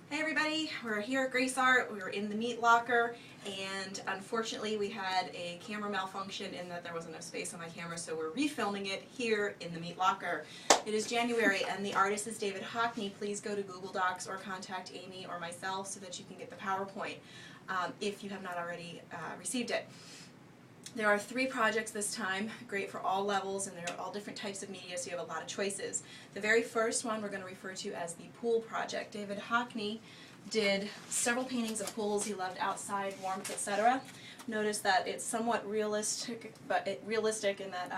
Hey everybody, we're here at Grace Art. We were in the meat locker and unfortunately we had a camera malfunction in that there wasn't enough space on my camera, so we're refilming it here in the meat locker. It is January and the artist is David Hockney. Please go to Google Docs or contact Amy or myself so that you can get the PowerPoint if you have not already received it. There are 3 projects this time, great for all levels, and they're all different types of media, so you have a lot of choices. The very first one we're going to refer to as the pool project. David Hockney did several paintings of pools he loved, outside, warmth, etc. Notice that it's somewhat realistic, realistic in that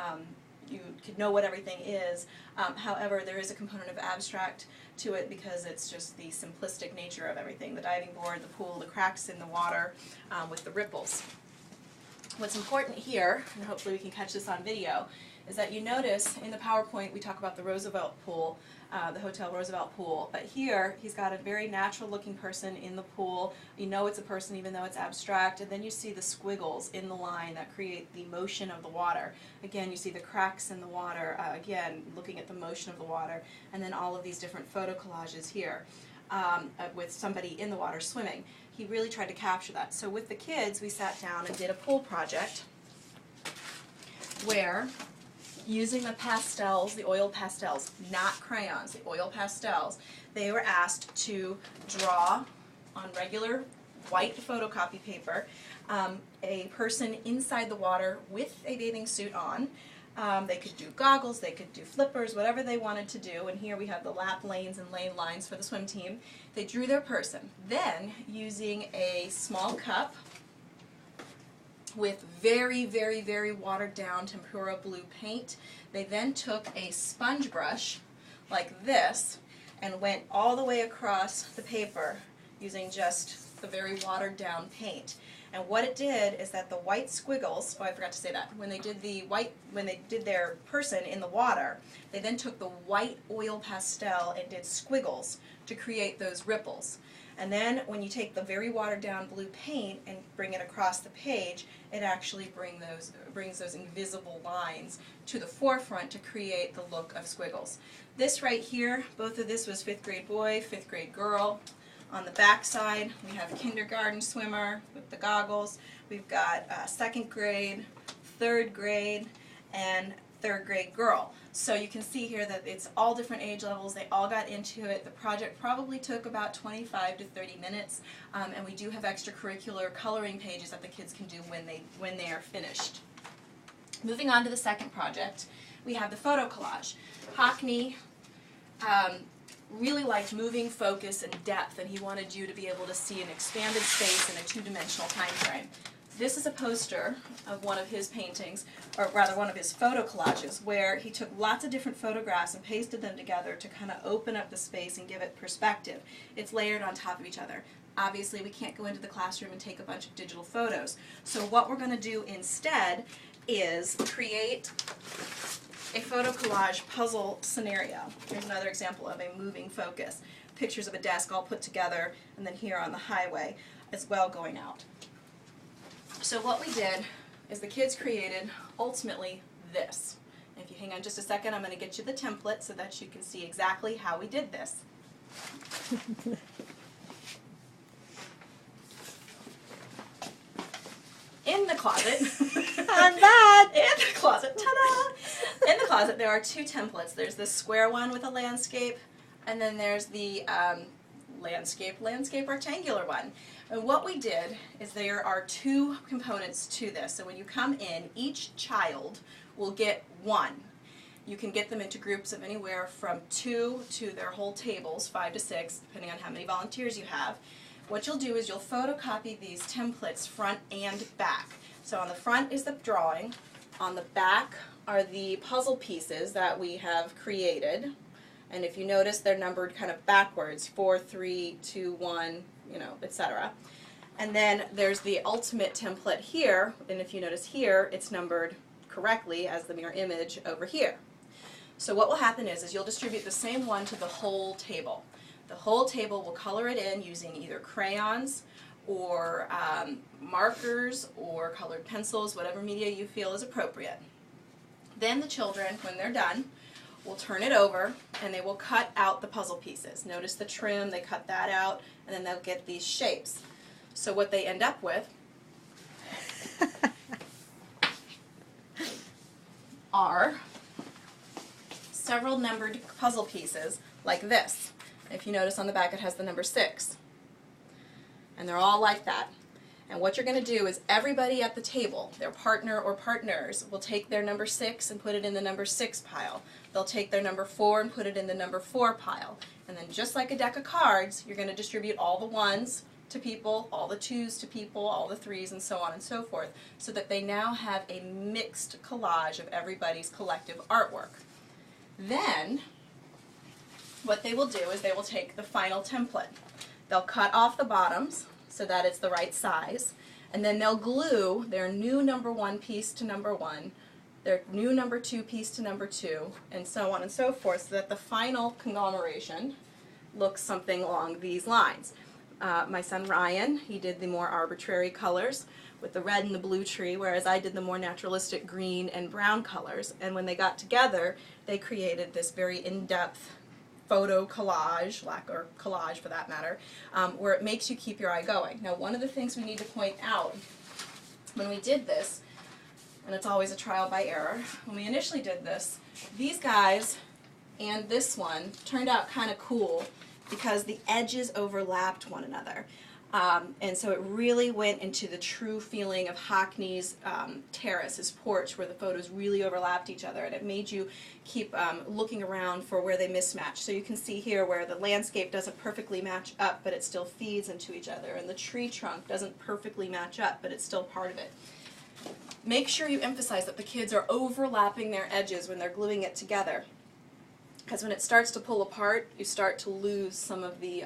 you could know what everything is. However, there is a component of abstract to it because it's just the simplistic nature of everything. The diving board, the pool, the cracks in the water with the ripples. What's important here, and hopefully we can catch this on video, is that you notice in the PowerPoint we talk about the Roosevelt pool, the Hotel Roosevelt pool, but here he's got a very natural looking person in the pool. You know it's a person even though it's abstract, and then you see the squiggles in the line that create the motion of the water. Again, you see the cracks in the water, again looking at the motion of the water, and then all of these different photo collages here with somebody in the water swimming. He really tried to capture that. So with the kids, we sat down and did a pool project where, using the pastels, the oil pastels, not crayons, the oil pastels, they were asked to draw on regular white photocopy paper a person inside the water with a bathing suit on. They could do goggles, they could do flippers, whatever they wanted to do, and here we have the lap lanes and lane lines for the swim team. They drew their person. Then, using a small cup with very, very, very watered down tempera blue paint, they then took a sponge brush like this and went all the way across the paper using just the very watered down paint. And what it did is that the white squiggles, oh I forgot to say that, when they did their person in the water, they then took the white oil pastel and did squiggles to create those ripples. And then when you take the very watered down blue paint and bring it across the page, it actually brings those invisible lines to the forefront to create the look of squiggles. This right here, both of this was 5th grade boy, 5th grade girl. On the back side, we have kindergarten swimmer with the goggles. We've got 2nd grade, 3rd grade, and 3rd grade girl. So you can see here that it's all different age levels. They all got into it. The project probably took about 25 to 30 minutes, and we do have extracurricular coloring pages that the kids can do when they are finished. Moving on to the second project, we have the photo collage. Hockney really liked moving, focus, and depth, and he wanted you to be able to see an expanded space in a 2-dimensional time frame. This is a poster of one of his paintings, or rather one of his photo collages, where he took lots of different photographs and pasted them together to kind of open up the space and give it perspective. It's layered on top of each other. Obviously, we can't go into the classroom and take a bunch of digital photos. So what we're going to do instead is create a photo collage puzzle scenario. Here's another example of a moving focus. Pictures of a desk all put together, and then here on the highway as well going out. So what we did is the kids created ultimately this. And if you hang on just a second, I'm going to get you the template so that you can see exactly how we did this. In the closet, I'm back! in the closet, ta-da! In the closet there are 2 templates. There's this square one with a landscape, and then there's the landscape rectangular one. And what we did is there are 2 components to this. So when you come in, each child will get 1. You can get them into groups of anywhere from 2 to their whole tables, 5 to 6, depending on how many volunteers you have. What you'll do is you'll photocopy these templates front and back. So on the front is the drawing, on the back are the puzzle pieces that we have created, and if you notice they're numbered kind of backwards, 4, 3, 2, 1, etc. And then there's the ultimate template here, and if you notice here it's numbered correctly as the mirror image over here. So what will happen is you'll distribute the same one to the whole table. The whole table will color it in using either crayons or markers or colored pencils, whatever media you feel is appropriate. Then the children, when they're done, will turn it over and they will cut out the puzzle pieces. Notice the trim, they cut that out, and then they'll get these shapes. So what they end up with are several numbered puzzle pieces like this. If you notice on the back it has the number 6. And they're all like that. And what you're going to do is everybody at the table, their partner or partners, will take their number 6 and put it in the number 6 pile. They'll take their number 4 and put it in the number 4 pile. And then just like a deck of cards, you're going to distribute all the 1s to people, all the 2s to people, all the 3s, and so on and so forth, so that they now have a mixed collage of everybody's collective artwork. Then, what they will do is they will take the final template. They'll cut off the bottoms so that it's the right size, and then they'll glue their new number 1 piece to number 1, their new number 2 piece to number 2, and so on and so forth, so that the final conglomeration looks something along these lines. My son Ryan, he did the more arbitrary colors with the red and the blue tree, whereas I did the more naturalistic green and brown colors, and when they got together, they created this very in-depth photo collage, or collage for that matter, where it makes you keep your eye going. Now, one of the things we need to point out when we did this, and it's always a trial by error, when we initially did this, these guys and this one turned out kind of cool because the edges overlapped one another. And so it really went into the true feeling of Hockney's terrace, his porch, where the photos really overlapped each other, and it made you keep looking around for where they mismatch. So you can see here where the landscape doesn't perfectly match up, but it still feeds into each other, and the tree trunk doesn't perfectly match up, but it's still part of it. Make sure you emphasize that the kids are overlapping their edges when they're gluing it together, because when it starts to pull apart, you start to lose some of the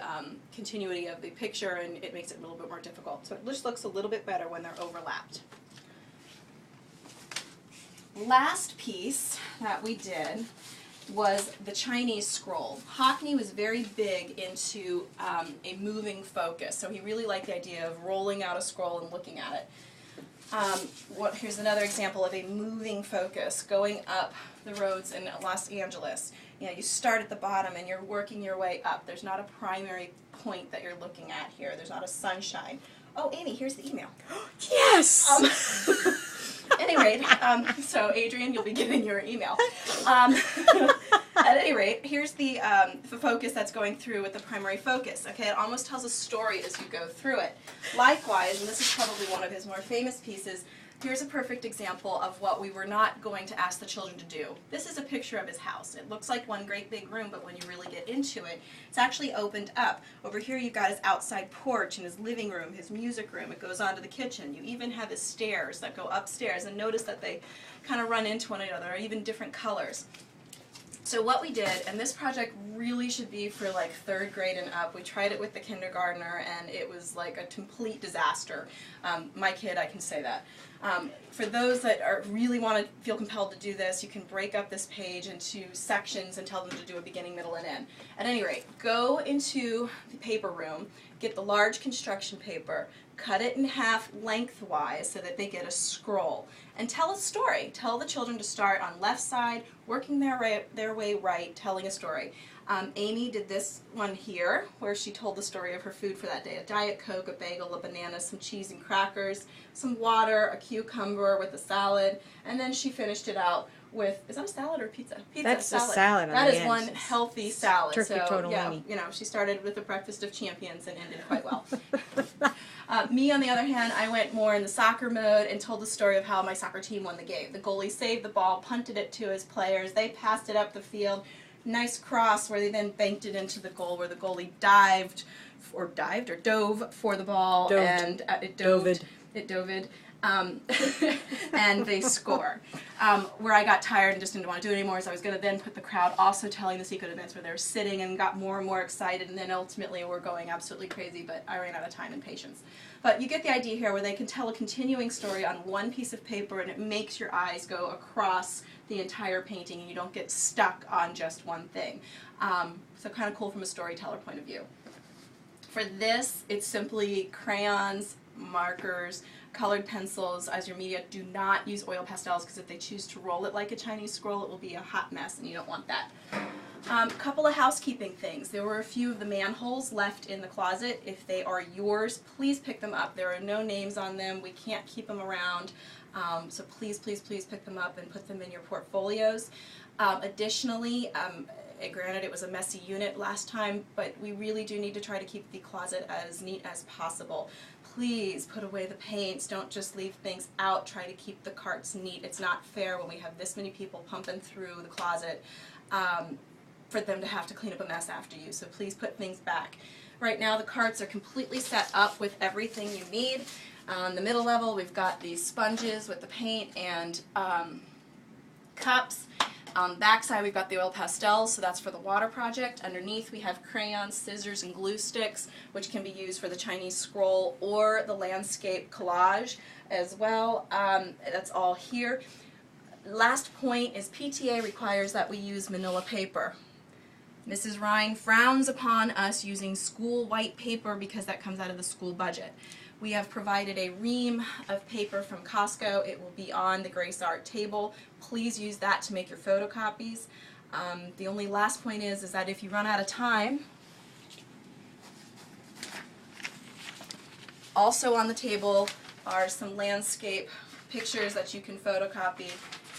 continuity of the picture, and it makes it a little bit more difficult. So it just looks a little bit better when they're overlapped. Last piece that we did was the Chinese scroll. Hockney was very big into a moving focus, so he really liked the idea of rolling out a scroll and looking at it. Here's another example of a moving focus going up the roads in Los Angeles. You know, you start at the bottom and you're working your way up. There's not a primary point that you're looking at here. There's not a sunshine. Oh, Amy, here's the email. Yes! At any rate, so Adrian, you'll be getting your email. At any rate, here's the focus that's going through with the primary focus. Okay, it almost tells a story as you go through it. Likewise, and this is probably one of his more famous pieces, here's a perfect example of what we were not going to ask the children to do. This is a picture of his house. It looks like one great big room, but when you really get into it, it's actually opened up. Over here you've got his outside porch and his living room, his music room. It goes on to the kitchen. You even have his stairs that go upstairs, and notice that they kind of run into one another, or even different colors. So what we did, and this project really should be for like 3rd grade and up. We tried it with the kindergartner, and it was like a complete disaster. My kid, I can say that. For those that really want to feel compelled to do this, you can break up this page into sections and tell them to do a beginning, middle, and end. At any rate, go into the paper room, get the large construction paper, cut it in half lengthwise so that they get a scroll, and tell a story. Tell the children to start on left side, working their way right, telling a story. Amy did this one here, where she told the story of her food for that day. A Diet Coke, a bagel, a banana, some cheese and crackers, some water, a cucumber with a salad, and then she finished it out with, is that a salad or pizza? Pizza, That's salad. a salad. That is one healthy salad. Turkey so, tortellini. yeah, you know, she started with the breakfast of champions and ended quite well. Me, on the other hand, I went more in the soccer mode and told the story of how my soccer team won the game. The goalie saved the ball, punted it to his players, they passed it up the field, nice cross where they then banked it into the goal, where the goalie dove for the ball, and it doved. And they score. Where I got tired and just didn't want to do it anymore is I was going to then put the crowd also telling the secret events where they were sitting and got more and more excited, and then ultimately were going absolutely crazy, but I ran out of time and patience. But you get the idea here, where they can tell a continuing story on one piece of paper, and it makes your eyes go across the entire painting and you don't get stuck on just one thing. So kind of cool from a storyteller point of view. For this, it's simply crayons, markers, colored pencils as your media. Do not use oil pastels because if they choose to roll it like a Chinese scroll, it will be a hot mess and you don't want that. Couple of housekeeping things. There were a few of the manholes left in the closet. If they are yours, please pick them up. There are no names on them. We can't keep them around. So please, please, please pick them up and put them in your portfolios. Additionally, granted it was a messy unit last time, but we really do need to try to keep the closet as neat as possible. Please put away the paints. Don't just leave things out. Try to keep the carts neat. It's not fair when we have this many people pumping through the closet for them to have to clean up a mess after you. So please put things back. Right now the carts are completely set up with everything you need. On the middle level we've got these sponges with the paint and cups. On the back side we've got the oil pastels, so that's for the water project. Underneath we have crayons, scissors, and glue sticks, which can be used for the Chinese scroll or the landscape collage as well. That's all here. Last point is PTA requires that we use manila paper. Mrs. Ryan frowns upon us using school white paper because that comes out of the school budget. We have provided a ream of paper from Costco. It will be on the Grace Art table. Please use that to make your photocopies. The only last point is that if you run out of time, also on the table are some landscape pictures that you can photocopy,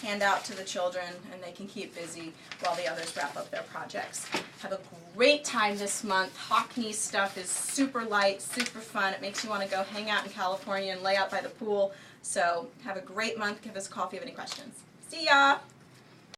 hand out to the children, and they can keep busy while the others wrap up their projects. Have a great time this month. Hockney stuff is super light, super fun. It makes you want to go hang out in California and lay out by the pool. So have a great month. Give us a call if you have any questions. See ya!